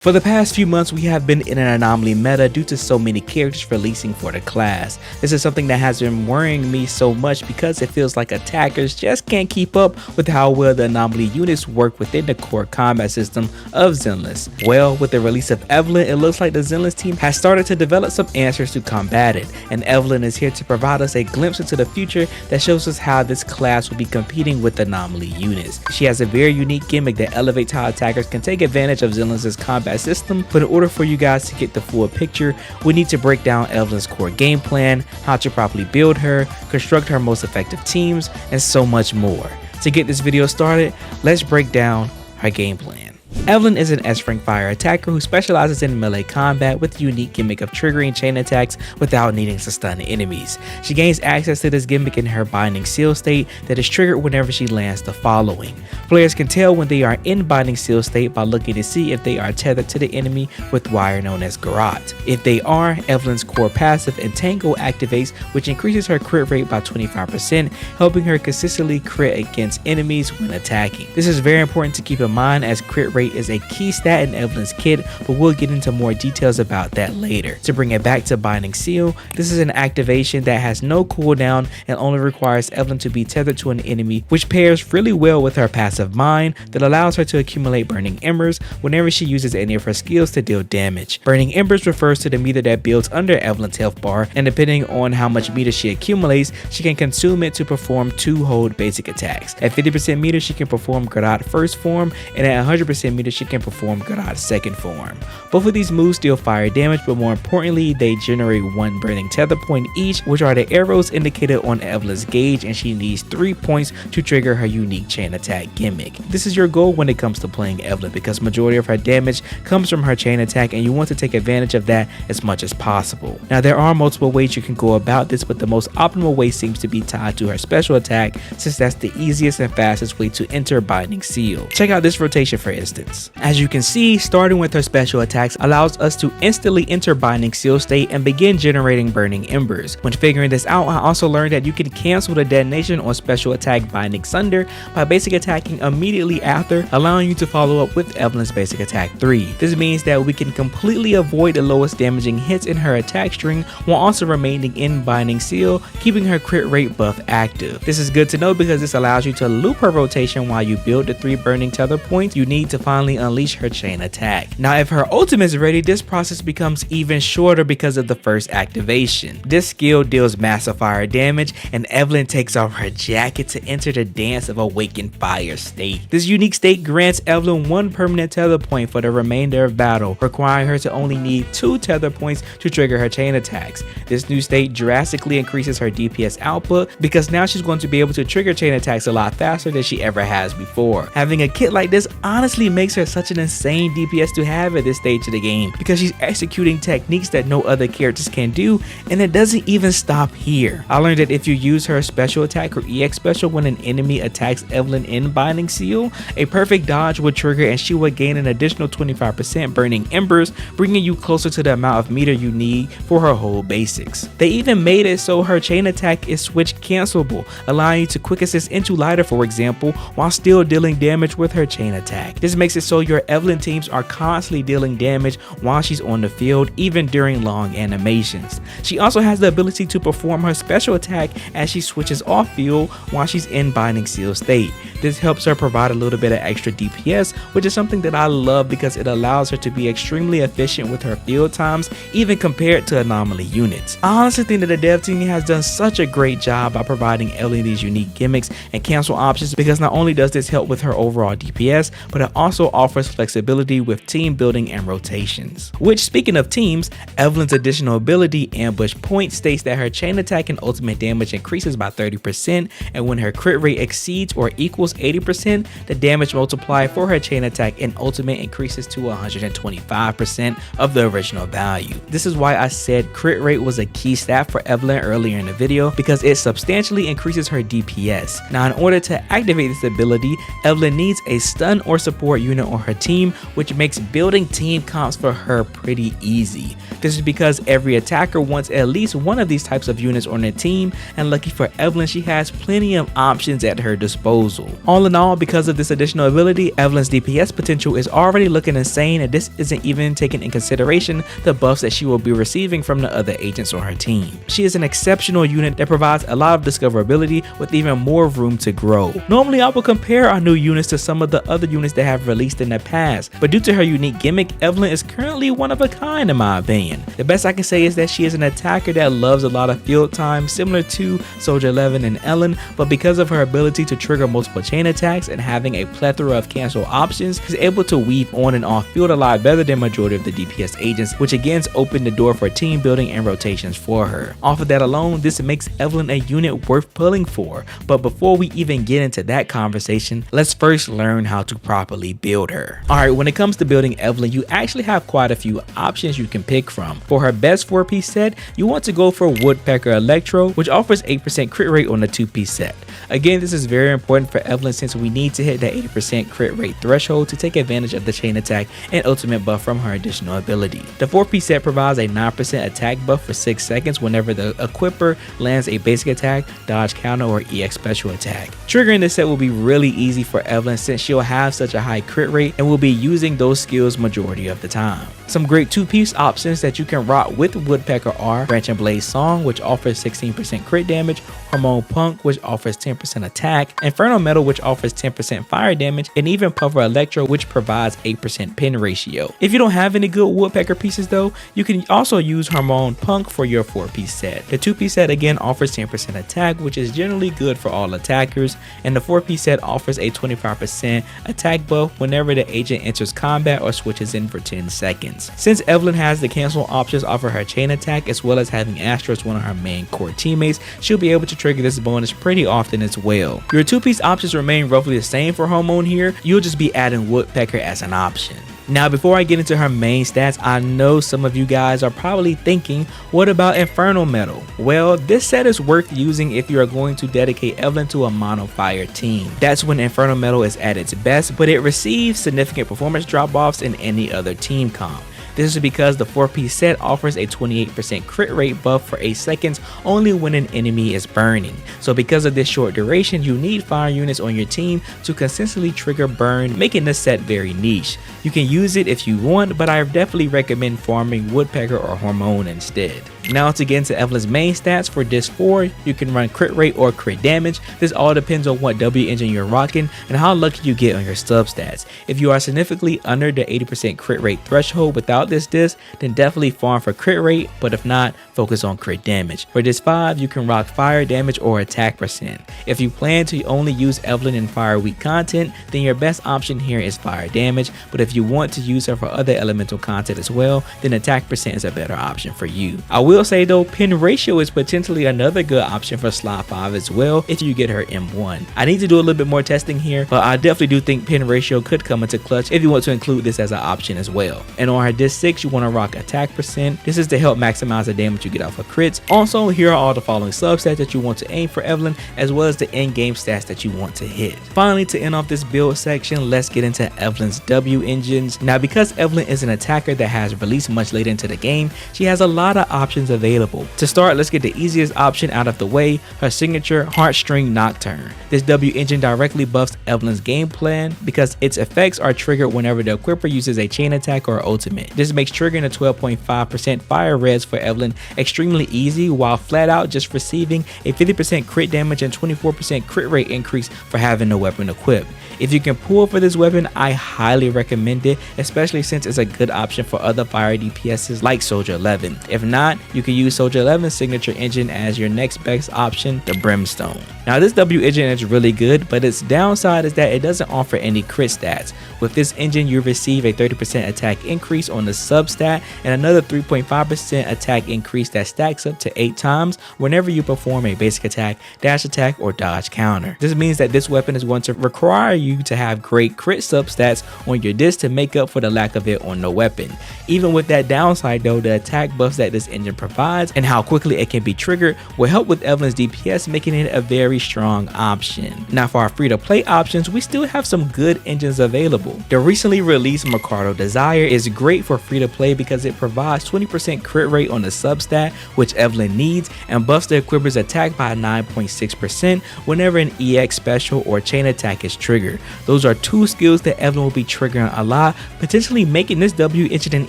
For the past few months, we have been in an Anomaly meta due to so many characters releasing for the class. This is something that has been worrying me so much because it feels like attackers just can't keep up with how well the Anomaly units work within the core combat system of Zenless. Well, with the release of Evelyn, it looks like the Zenless team has started to develop some answers to combat it, and Evelyn is here to provide us a glimpse into the future that shows us how this class will be competing with Anomaly units. She has a very unique gimmick that elevates how attackers can take advantage of Zenless's combat system, but in order for you guys to get the full picture, we need to break down Evelyn's core game plan, how to properly build her, construct her most effective teams, and so much more. To get this video started, let's break down her game plan. Evelyn is an S-rank fire attacker who specializes in melee combat with the unique gimmick of triggering chain attacks without needing to stun enemies. She gains access to this gimmick in her binding seal state that is triggered whenever she lands the following. Players can tell when they are in binding seal state by looking to see if they are tethered to the enemy with wire known as garrote. If they are, Evelyn's core passive Entangle activates, which increases her crit rate by 25%, helping her consistently crit against enemies when attacking. This is very important to keep in mind as crit rate is a key stat in Evelyn's kit, but we'll get into more details about that later. To bring it back to Binding Seal, this is an activation that has no cooldown and only requires Evelyn to be tethered to an enemy, which pairs really well with her passive Mind that allows her to accumulate Burning Embers whenever she uses any of her skills to deal damage. Burning Embers refers to the meter that builds under Evelyn's health bar, and depending on how much meter she accumulates, she can consume it to perform 2 hold basic attacks. At 50% meter, she can perform Garrote first form, and at 100% meter, she can perform Garrote second form. Both of these moves deal fire damage, but more importantly, they generate 1 burning tether point each, which are the arrows indicated on Evelyn's gauge, and she needs 3 points to trigger her unique chain attack gimmick. This is your goal when it comes to playing Evelyn because majority of her damage comes from her chain attack, and you want to take advantage of that as much as possible. Now, there are multiple ways you can go about this, but the most optimal way seems to be tied to her special attack, since that's the easiest and fastest way to enter Binding Seal. Check out this rotation for instance. As you can see, starting with her special attacks allows us to instantly enter Binding Seal state and begin generating Burning Embers. When figuring this out, I also learned that you can cancel the detonation on special attack Binding Sunder by basic attacking immediately after, allowing you to follow up with Evelyn's basic attack 3. This means that we can completely avoid the lowest damaging hits in her attack string while also remaining in Binding Seal, keeping her crit rate buff active. This is good to know because this allows you to loop her rotation while you build the 3 burning tether points you need to finally unleash her chain attack. Now, if her ultimate is ready, this process becomes even shorter because of the first activation. This skill deals massive fire damage, and Evelyn takes off her jacket to enter the dance of awakened fire state. This unique state grants Evelyn 1 permanent tether point for the remainder of battle, requiring her to only need 2 tether points to trigger her chain attacks. This new state drastically increases her DPS output because now she's going to be able to trigger chain attacks a lot faster than she ever has before. Having a kit like this honestly makes her such an insane DPS to have at this stage of the game because she's executing techniques that no other characters can do, and it doesn't even stop here. I learned that if you use her special attack or EX special when an enemy attacks Evelyn in Binding Seal, a perfect dodge would trigger and she would gain an additional 25% Burning Embers, bringing you closer to the amount of meter you need for her whole basics. They even made it so her chain attack is switch cancelable, allowing you to quick assist into Lighter, for example, while still dealing damage with her chain attack. This makes it so your Evelyn teams are constantly dealing damage while she's on the field, even during long animations. She also has the ability to perform her special attack as she switches off field while she's in Binding Seal state. This helps her provide a little bit of extra DPS, which is something that I love because it allows her to be extremely efficient with her field times, even compared to Anomaly units. I honestly think that the dev team has done such a great job by providing Evelyn these unique gimmicks and cancel options, because not only does this help with her overall DPS, but it also offers flexibility with team building and rotations. Which, speaking of teams, Evelyn's additional ability Ambush Point states that her chain attack and ultimate damage increases by 30%, and when her crit rate exceeds or equals 80%, the damage multiplier for her chain attack and ultimate increases to 125% of the original value. This is why I said crit rate was a key stat for Evelyn earlier in the video, because it substantially increases her DPS. Now, in order to activate this ability, Evelyn needs a stun or support unit on her team, which makes building team comps for her pretty easy. This is because every attacker wants at least one of these types of units on their team, and lucky for Evelyn, she has plenty of options at her disposal. All in all, because of this additional ability, Evelyn's DPS potential is already looking insane, and this isn't even taking in consideration the buffs that she will be receiving from the other agents on her team. She is an exceptional unit that provides a lot of discoverability with even more room to grow. Normally I will compare our new units to some of the other units that have released in the past, but due to her unique gimmick, Evelyn is currently one of a kind in my opinion. The best I can say is that she is an attacker that loves a lot of field time, similar to Soldier 11 and Ellen, but because of her ability to trigger multiple chain attacks and having a plethora of cancel options, she's able to weave on and off field a lot better than majority of the DPS agents, which again opened the door for team building and rotations for her. Off of that alone, this makes Evelyn a unit worth pulling for, but before we even get into that conversation, let's first learn how to properly build her. Alright, when it comes to building Evelyn, you actually have quite a few options you can pick from. For her best 4-piece set, you want to go for Woodpecker Electro, which offers 8% crit rate on the 2-piece set. Again, this is very important for Evelyn since we need to hit that 80% crit rate threshold to take advantage of the chain attack and ultimate buff from her additional ability. The 4-piece set provides a 9% attack buff for 6 seconds whenever the equipper lands a basic attack, dodge counter, or EX special attack. Triggering this set will be really easy for Evelyn since she'll have such a high crit rate and will be using those skills majority of the time. Some great 2-piece options that you can rock with Woodpecker are Branch and Blaze Song, which offers 16% crit damage, Hormone Punk, which offers 10% attack, Inferno Metal, which offers 10% fire damage, and even Puffer Electro, which provides 8% pin ratio. If you don't have any good Woodpecker pieces though, you can also use Hormone Punk for your 4-piece set. The 2-piece set again offers 10% attack, which is generally good for all attackers, and the 4-piece set offers a 25% attack buff whenever the agent enters combat or switches in for 10 seconds. Since Evelyn has the cancel options off of her chain attack as well as having Astra as one of her main core teammates, she'll be able to trigger this bonus pretty often as well. Your 2-piece options remain roughly the same for Hormone here, you'll just be adding Woodpecker as an option. Now before I get into her main stats, I know some of you guys are probably thinking, what about Inferno Metal? Well, this set is worth using if you are going to dedicate Evelyn to a mono fire team. That's when Inferno Metal is at its best, but it receives significant performance drop-offs in any other team comp. This is because the 4-piece set offers a 28% crit rate buff for 8 seconds only when an enemy is burning. So because of this short duration, you need fire units on your team to consistently trigger burn, making this set very niche. You can use it if you want, but I definitely recommend farming Woodpecker or Hormone instead. Now to get into Evelyn's main stats, for Disc 4, you can run crit rate or crit damage. This all depends on what W engine you're rocking and how lucky you get on your sub stats. If you are significantly under the 80% crit rate threshold without this disc, then definitely farm for crit rate, but if not, focus on crit damage. For Disc 5, you can rock fire damage or attack percent. If you plan to only use Evelyn in fire weak content, then your best option here is fire damage, but if you want to use her for other elemental content as well, then attack percent is a better option for you. I will say though, pin ratio is potentially another good option for slot 5 as well if you get her M1. I need to do a little bit more testing here, but I definitely do think pin ratio could come into clutch if you want to include this as an option as well. And on her Disc 6, you want to rock attack percent. This is to help maximize the damage you get off of crits. Also, here are all the following substats that you want to aim for Evelyn, as well as the in-game stats that you want to hit. Finally, to end off this build section, let's get into Evelyn's W engines. Now, because Evelyn is an attacker that has released much later into the game, she has a lot of options available. To start, let's get the easiest option out of the way, her signature Heartstring Nocturne. This W engine directly buffs Evelyn's game plan because its effects are triggered whenever the equipper uses a chain attack or ultimate. This makes triggering a 12.5% fire res for Evelyn extremely easy, while flat out just receiving a 50% crit damage and 24% crit rate increase for having the weapon equipped. If you can pull for this weapon, I highly recommend it, especially since it's a good option for other fire DPSs like Soldier 11. If not, you can use Soldier 11's signature engine as your next best option, the Brimstone. Now this W engine is really good, but its downside is that it doesn't offer any crit stats. With this engine, you receive a 30% attack increase on the sub stat and another 3.5% attack increase that stacks up to 8 times whenever you perform a basic attack, dash attack, or dodge counter. This means that this weapon is going to require you to have great crit sub stats on your disc to make up for the lack of it on the weapon. Even with that downside though, the attack buffs that this engine provides and how quickly it can be triggered will help with Evelyn's DPS, making it a very strong option. Now for our free to play options, we still have some good engines available. The recently released Mercado Desire is great for free to play because it provides 20% crit rate on the substat, which Evelyn needs, and buffs the equipper's attack by 9.6% whenever an EX special or chain attack is triggered. Those are two skills that Evelyn will be triggering a lot, potentially making this W engine an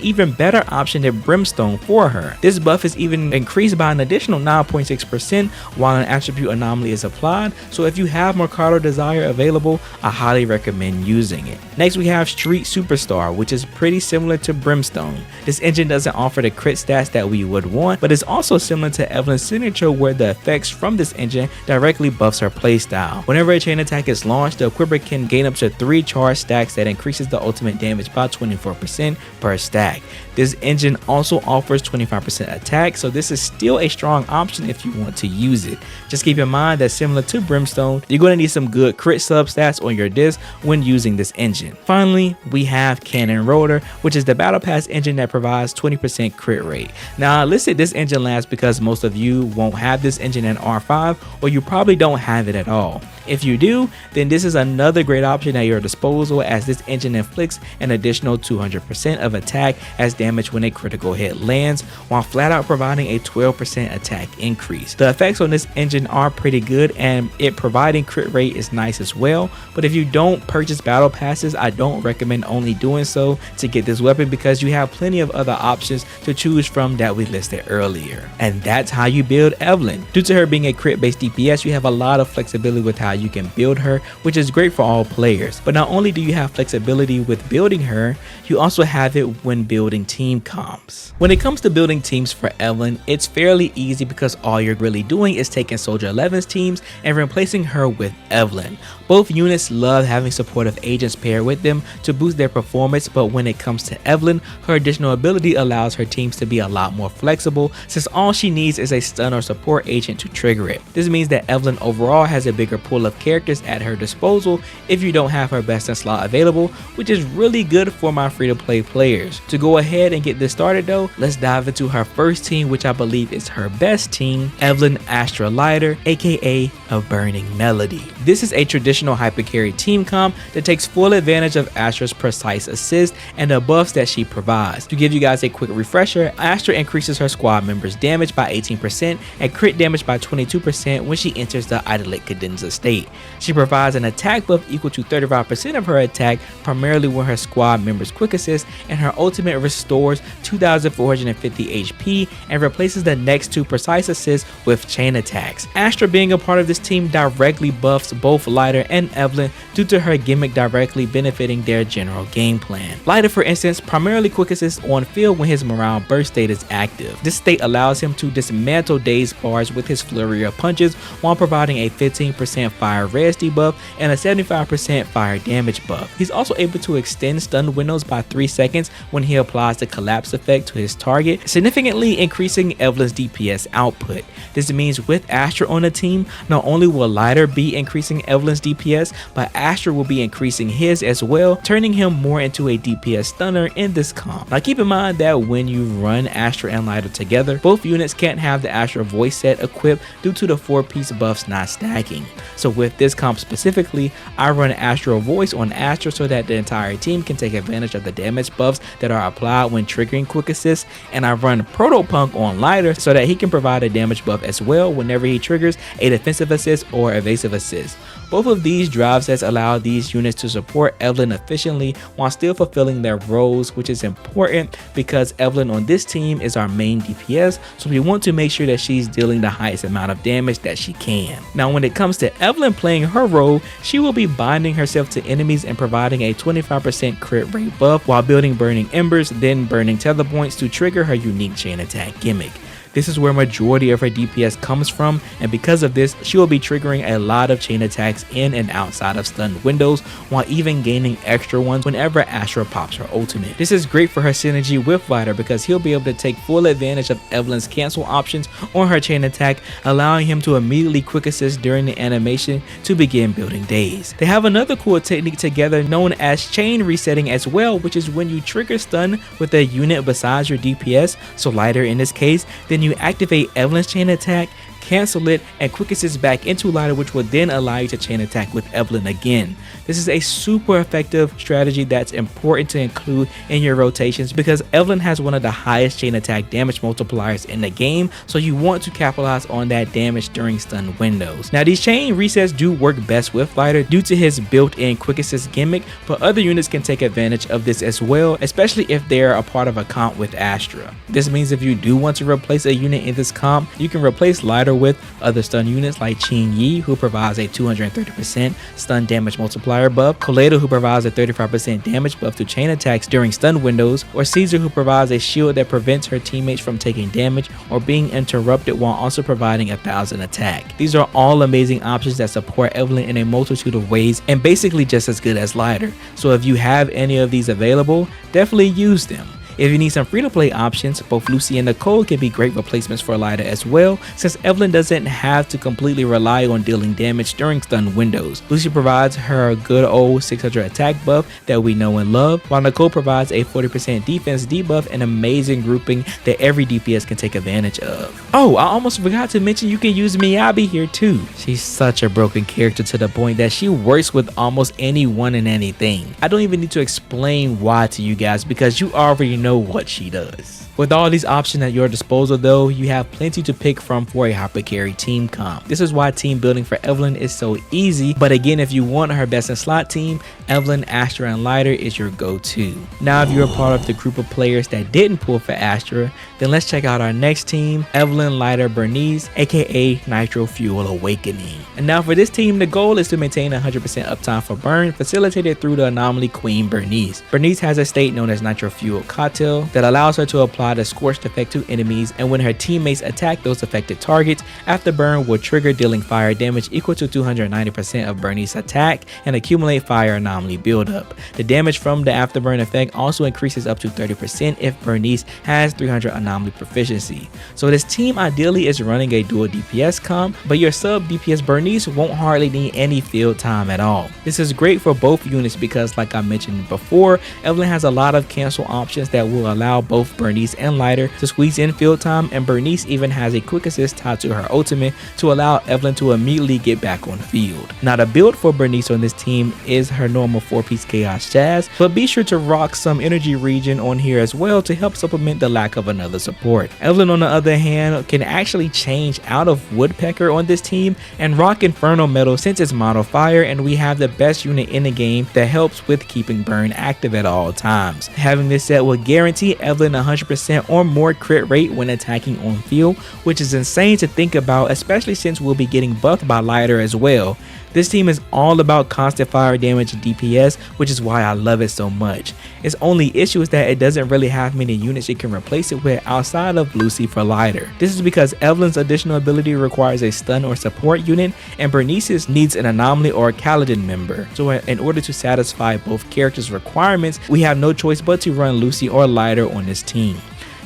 even better option than Brimstone for her. This buff is even increased by an additional 9.6% while an attribute anomaly is applied, so if you have Mercado Desire available, I highly recommend using it. Next we have Street Superstar, which is pretty similar to Brimstone. This engine doesn't offer the crit stats that we would want, but is also similar to Evelyn's signature where the effects from this engine directly buffs her playstyle. Whenever a chain attack is launched, the equipper can gain up to 3 charge stacks that increases the ultimate damage by 24% per stack. This engine also offers 25% attack, so this is still a strong option if you want to use it. Just keep in mind that similar to Brimstone, you're going to need some good crit substats on your disc when using this engine. Finally, we have Cannon Rotor, which is the battle pass engine that provides 20% crit rate. Now I listed this engine last because most of you won't have this engine in R5, or you probably don't have it at all. If you do, then this is another great option at your disposal, as this engine inflicts an additional 200% of attack as damage when a critical hit lands, while flat out providing a 12% attack increase. The effects on this engine are pretty good, and it providing crit rate is nice as well, but if you don't purchase battle passes, I don't recommend only doing so to get this weapon because you have plenty of other options to choose from that we listed earlier. And that's how you build Evelyn. Due to her being a crit based DPS, you have a lot of flexibility with how you can build her, which is great for all players. But not only do you have flexibility with building her, you also have it when building team comps. When it comes to building teams for Evelyn, it's fairly easy because all you're really doing is taking Soldier 11's teams and replacing her with Evelyn. Both units love having supportive agents paired with them to boost their performance, but when it comes to Evelyn, her additional ability allows her teams to be a lot more flexible since all she needs is a stun or support agent to trigger it. This means that Evelyn overall has a bigger pool of characters at her disposal if you don't have her best in slot available, which is really good for my free to play players. To go ahead and get this started though, let's dive into her first team, which I believe is her best team, Evelyn Astra Lighter, aka a Burning Melody. This is a traditional hypercarry team comp that takes full advantage of Astra's precise assist and the buffs that she provides. To give you guys a quick refresher, Astra increases her squad members' damage by 18% and crit damage by 22% when she enters the idyllic cadenza state. She provides an attack buff equal to 35% of her attack, primarily when her squad members quick assist, and her ultimate restores 2450 HP and replaces the next 2 precise assists with chain attacks. Astra being a part of this team directly buffs both Lighter and Evelyn due to her gimmick directly benefiting their general game plan. Lighter, for instance, primarily quick assists on field when his morale burst state is active. This state allows him to dismantle dazed bars with his flurry of punches while providing a 15% fire res debuff and a 75% fire damage buff. He's also able to extend stun windows by 3 seconds when he applies the collapse effect to his target, significantly increasing Evelyn's DPS output. This means with Astra on the team, not only will Lighter be increasing Evelyn's DPS, but Astra will be increasing his as well, turning him more into a DPS stunner in this comp. Now keep in mind that when you run Astra and Lighter together, both units can't have the Astra voice set equipped due to the 4-piece buffs not stacking. So with this comp specifically, I run Astra voice on Astra so that the entire team can take advantage of the damage buffs that are applied when triggering quick assists, and I run Protopunk on Lighter so that he can provide a damage buff as well whenever he triggers a defensive assist or evasive assist. Both of these drive sets allow these units to support Evelyn efficiently while still fulfilling their roles, which is important because Evelyn on this team is our main DPS, so we want to make sure that she's dealing the highest amount of damage that she can. Now when it comes to Evelyn playing her role, she will be binding herself to enemies and providing a 25% crit rate buff while building Burning Embers, then burning tether points to trigger her unique chain attack gimmick. This is where majority of her DPS comes from, and because of this, she will be triggering a lot of chain attacks in and outside of stunned windows, while even gaining extra ones whenever Astra pops her ultimate. This is great for her synergy with Lighter because he'll be able to take full advantage of Evelyn's cancel options on her chain attack, allowing him to immediately quick assist during the animation to begin building days. They have another cool technique together known as chain resetting as well, which is when you trigger stun with a unit besides your DPS, so Lighter in this case, then you activate Evelyn's chain attack, cancel it, and quick assist back into lighter, which will then allow you to chain attack with Evelyn again. This is a super effective strategy that's important to include in your rotations because Evelyn has one of the highest chain attack damage multipliers in the game, so you want to capitalize on that damage during stun windows. Now these chain resets do work best with lighter due to his built-in quick assist gimmick, but other units can take advantage of this as well, especially if they're a part of a comp with Astra. This means if you do want to replace a unit in this comp, you can replace lighter with other stun units like Qing Yi, who provides a 230% stun damage multiplier buff, Koledo, who provides a 35% damage buff to chain attacks during stun windows, or Caesar, who provides a shield that prevents her teammates from taking damage or being interrupted while also providing 1,000 attack. These are all amazing options that support Evelyn in a multitude of ways and basically just as good as lighter. So if you have any of these available, definitely use them. If you need some free-to-play options, both Lucy and Nicole can be great replacements for lighter as well, since Evelyn doesn't have to completely rely on dealing damage during stun windows. Lucy provides her good old 600 attack buff that we know and love, while Nicole provides a 40% defense debuff, an amazing grouping that every DPS can take advantage of. Oh, I almost forgot to mention you can use Miyabi here too. She's such a broken character to the point that she works with almost anyone and anything. I don't even need to explain why to you guys because you already know what she does. With all these options at your disposal though, you have plenty to pick from for a hyper carry team comp. This is why team building for Evelyn is so easy, but again, if you want her best in slot team, Evelyn, Astra, and lighter is your go-to. Now if you're a part of the group of players that didn't pull for Astra, then let's check out our next team, Evelyn, lighter, Bernice, aka Nitro Fuel Awakening. And now for this team, the goal is to maintain 100% uptime for burn, facilitated through the Anomaly Queen Bernice. Bernice has a state known as Nitro Fuel Cocktail that allows her to apply the scorched effect to enemies, and when her teammates attack those affected targets, after burn will trigger, dealing fire damage equal to 290% of Bernice's attack and accumulate fire anomaly buildup. The damage from the afterburn effect also increases up to 30% if Bernice has 300 anomaly proficiency. So this team ideally is running a dual DPS comp, but your sub DPS Bernice won't hardly need any field time at all. This is great for both units because, like I mentioned before, Evelyn has a lot of cancel options that will allow both Bernice and lighter to squeeze in field time, and Bernice even has a quick assist tied to her ultimate to allow Evelyn to immediately get back on field. Now the build for Bernice on this team is her normal 4-piece Chaos Jazz, but be sure to rock some energy regen on here as well to help supplement the lack of another support. Evelyn on the other hand can actually change out of Woodpecker on this team and rock Inferno Metal since it's mono fire, and we have the best unit in the game that helps with keeping burn active at all times. Having this set will guarantee Evelyn 100% or more crit rate when attacking on field, which is insane to think about, especially since we'll be getting buffed by lighter as well. This team is all about constant fire damage and DPS, which is why I love it so much. Its only issue is that it doesn't really have many units it can replace it with outside of Lucy for lighter. This is because Evelyn's additional ability requires a stun or support unit, and Bernice's needs an Anomaly or a Kaladin member. So in order to satisfy both characters' requirements, we have no choice but to run Lucy or lighter on this team.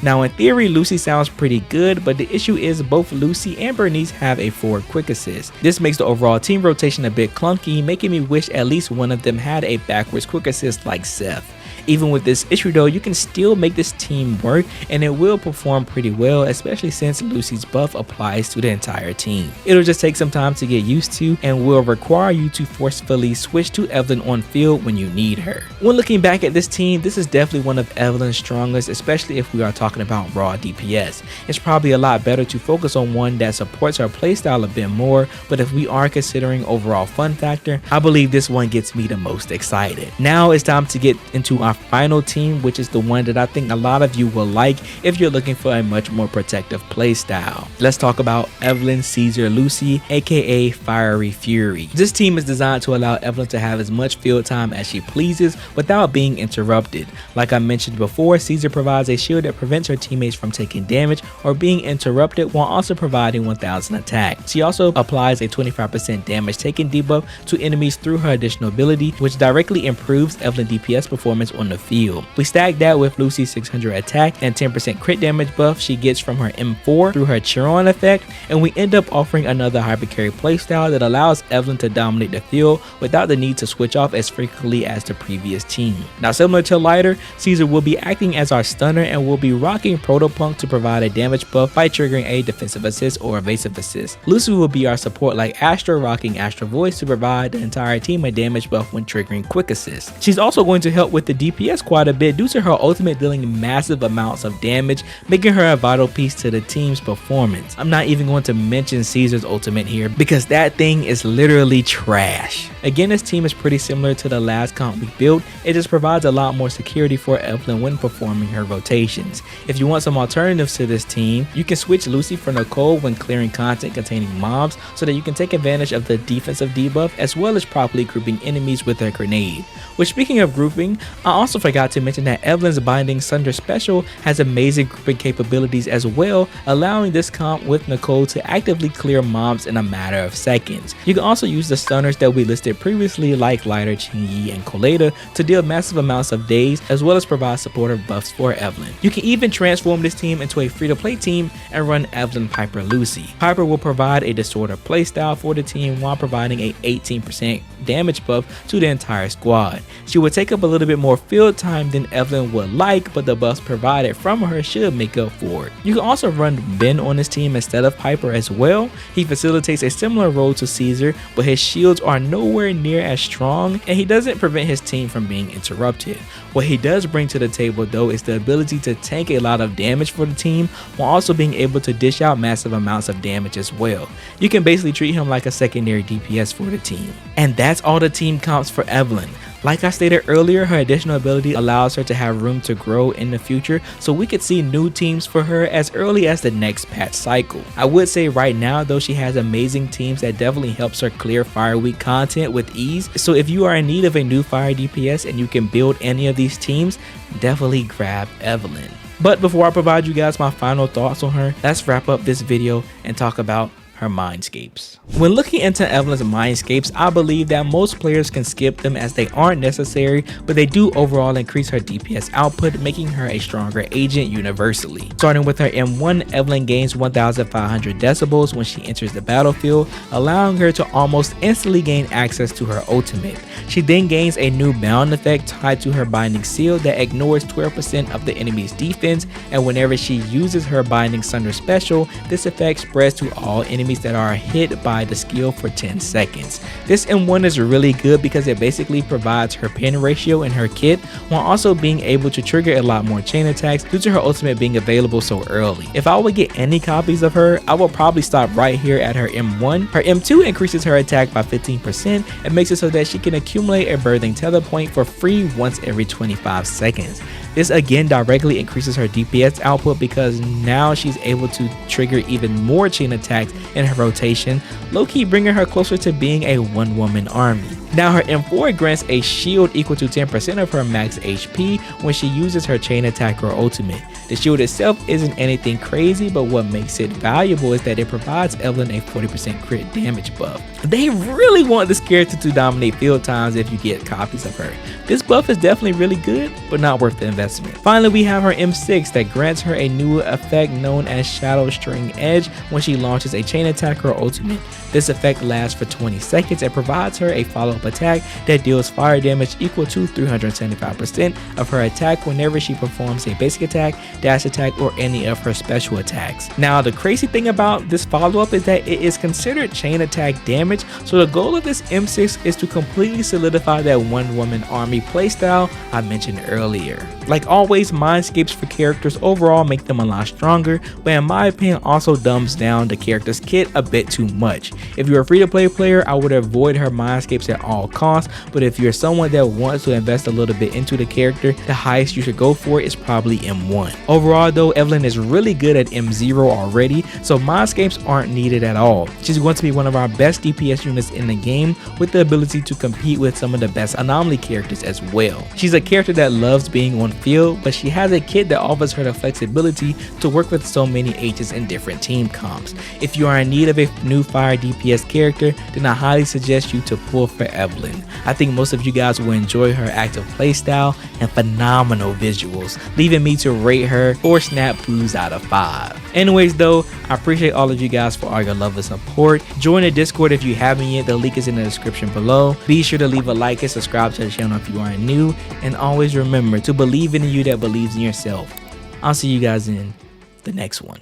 Now in theory, Lucy sounds pretty good, but the issue is both Lucy and Bernice have a forward quick assist. This makes the overall team rotation a bit clunky, making me wish at least one of them had a backwards quick assist like Seth. Even with this issue though, you can still make this team work and it will perform pretty well, especially since Lucy's buff applies to the entire team. It'll just take some time to get used to and will require you to forcefully switch to Evelyn on field when you need her. When looking back at this team, this is definitely one of Evelyn's strongest, especially if we are talking about raw DPS. It's probably a lot better to focus on one that supports her playstyle a bit more, but if we are considering overall fun factor, I believe this one gets me the most excited. Now it's time to get into our final team, which is the one that I think a lot of you will like if you're looking for a much more protective playstyle. Let's talk about Evelyn, Caesar, Lucy, aka Fiery Fury. This team is designed to allow Evelyn to have as much field time as she pleases without being interrupted. Like I mentioned before, Caesar provides a shield that prevents her teammates from taking damage or being interrupted while also providing 1000 attack. She also applies a 25% damage taken debuff to enemies through her additional ability, which directly improves Evelyn DPS performance on on the field. We stack that with Lucy's 600 attack and 10% crit damage buff she gets from her M4 through her Chiron effect, and we end up offering another hyper carry playstyle that allows Evelyn to dominate the field without the need to switch off as frequently as the previous team. Now, similar to Lighter, Caesar will be acting as our stunner and will be rocking Protopunk to provide a damage buff by triggering a defensive assist or evasive assist. Lucy will be our support like Astra, rocking Astra Voice to provide the entire team a damage buff when triggering quick assist. She's also going to help with the DPS quite a bit due to her ultimate dealing massive amounts of damage, making her a vital piece to the team's performance. I'm not even going to mention Caesar's ultimate here because that thing is literally trash. Again, this team is pretty similar to the last comp we built. It just provides a lot more security for Evelyn when performing her rotations. If you want some alternatives to this team, you can switch Lucy for Nicole when clearing content containing mobs so that you can take advantage of the defensive debuff as well as properly grouping enemies with her grenade. Which, speaking of grouping, I also forgot to mention that Evelyn's Binding Sunder special has amazing grouping capabilities as well, allowing this comp with Nicole to actively clear mobs in a matter of seconds. You can also use the stunners that we listed previously like Lighter, Qingyi, and Colada to deal massive amounts of daze as well as provide supportive buffs for Evelyn. You can even transform this team into a free-to-play team and run Evelyn, Piper, Lucy. Piper will provide a disorder playstyle for the team while providing a 18% damage buff to the entire squad. She will take up a little bit more field time than Evelyn would like, but the buffs provided from her should make up for it. You can also run Ben on this team instead of Piper as well. He facilitates a similar role to Caesar, but his shields are nowhere near as strong and he doesn't prevent his team from being interrupted. What he does bring to the table though is the ability to tank a lot of damage for the team while also being able to dish out massive amounts of damage as well. You can basically treat him like a secondary DPS for the team. And that's all the team comps for Evelyn. Like I stated earlier, her additional ability allows her to have room to grow in the future, so we could see new teams for her as early as the next patch cycle. I would say right now though, she has amazing teams that definitely helps her clear Fire Week content with ease, so if you are in need of a new Fire DPS and you can build any of these teams, definitely grab Evelyn. But before I provide you guys my final thoughts on her, let's wrap up this video and talk about her Mindscapes. When looking into Evelyn's Mindscapes, I believe that most players can skip them as they aren't necessary, but they do overall increase her DPS output, making her a stronger agent universally. Starting with her M1, Evelyn gains 1500 decibels when she enters the battlefield, allowing her to almost instantly gain access to her ultimate. She then gains a new bound effect tied to her Binding Seal that ignores 12% of the enemy's defense, and whenever she uses her Binding Sunder special, this effect spreads to all enemies that are hit by the skill for 10 seconds. This M1 is really good because it basically provides her pin ratio in her kit while also being able to trigger a lot more chain attacks due to her ultimate being available so early. If I would get any copies of her, I will probably stop right here at her M1. Her M2 increases her attack by 15% and makes it so that she can accumulate a birthing tether point for free once every 25 seconds. This again directly increases her DPS output because now she's able to trigger even more chain attacks in her rotation, low-key bringing her closer to being a one-woman army. Now her M4 grants a shield equal to 10% of her max HP when she uses her chain attack or ultimate. The shield itself isn't anything crazy, but what makes it valuable is that it provides Evelyn a 40% crit damage buff. They really want this character to dominate field times if you get copies of her. This buff is definitely really good, but not worth the investment. Finally, we have her M6 that grants her a new effect known as Shadow String Edge when she launches a chain attack or ultimate. This effect lasts for 20 seconds and provides her a follow-up attack that deals fire damage equal to 375% of her attack whenever she performs a basic attack, dash attack, or any of her special attacks. Now, the crazy thing about this follow-up is that it is considered chain attack damage, so the goal of this M6 is to completely solidify that one-woman army playstyle I mentioned earlier. Like always, Mindscapes for characters overall make them a lot stronger, but in my opinion also dumbs down the character's kit a bit too much. If you're a free-to-play player, I would avoid her Mindscapes at all costs, but if you're someone that wants to invest a little bit into the character, the highest you should go for is probably M1. Overall though, Evelyn is really good at M0 already, so Mindscapes aren't needed at all. She's going to be one of our best DPS units in the game with the ability to compete with some of the best Anomaly characters as well. She's a character that loves being on field, but she has a kit that offers her the flexibility to work with so many H's in different team comps. If you are in need of a new fire DPS character, then I highly suggest you to pull for Evelyn. I think most of you guys will enjoy her active playstyle and phenomenal visuals, leaving me to rate her 4 snap poos out of 5. Anyways though, I appreciate all of you guys for all your love and support. Join the Discord if you haven't yet, the link is in the description below. Be sure to leave a like and subscribe to the channel if you aren't new, and always remember to believe in you that believes in yourself. I'll see you guys in the next one.